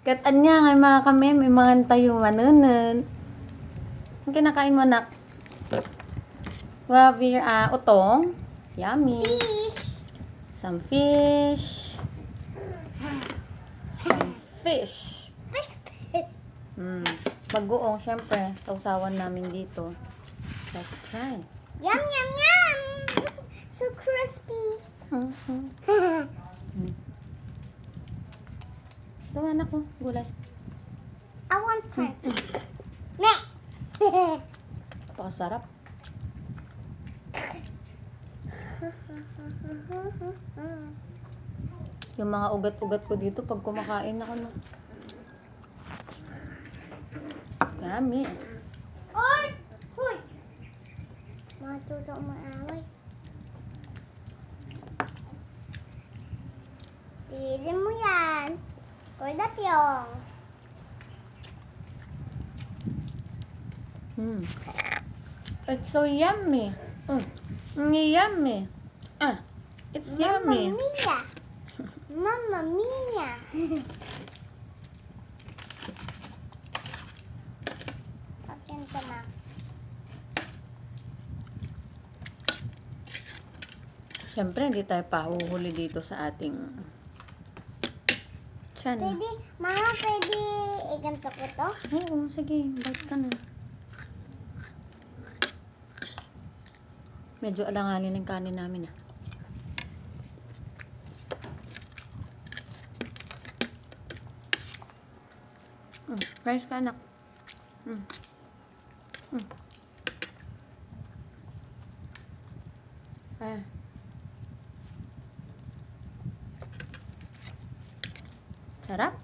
Kat anya nga mga kami, may mga tayo manunan. Ang kinakain mo, nak? Wabi, utong. Yummy. Fish. Some fish. Some fish. Fish. Bagoong, syempre. Sausawan namin dito. Let's try. Yum, yum, yum. So crispy. Ito, anak ko. Gulay. I want crunch. Meh. Napakasarap. Yung mga ugat-ugat ko dito pag kumakain ako, no. Yummy. Oy! Hoy! Matuto maaway. Tigilin mo yan. Kuya Pyong. It's so yummy. Yummy. It's Mamma yummy. mia. Mamma mia. Sakyan ka na. Siyempre, hindi tayo pahuhuli dito sa ating tiyan. Pwede, mama, pwede iganto ko to? Oo, sige. Bite ka na. Medyo alanganin ang kanin namin, Rice ka, anak. Sarap.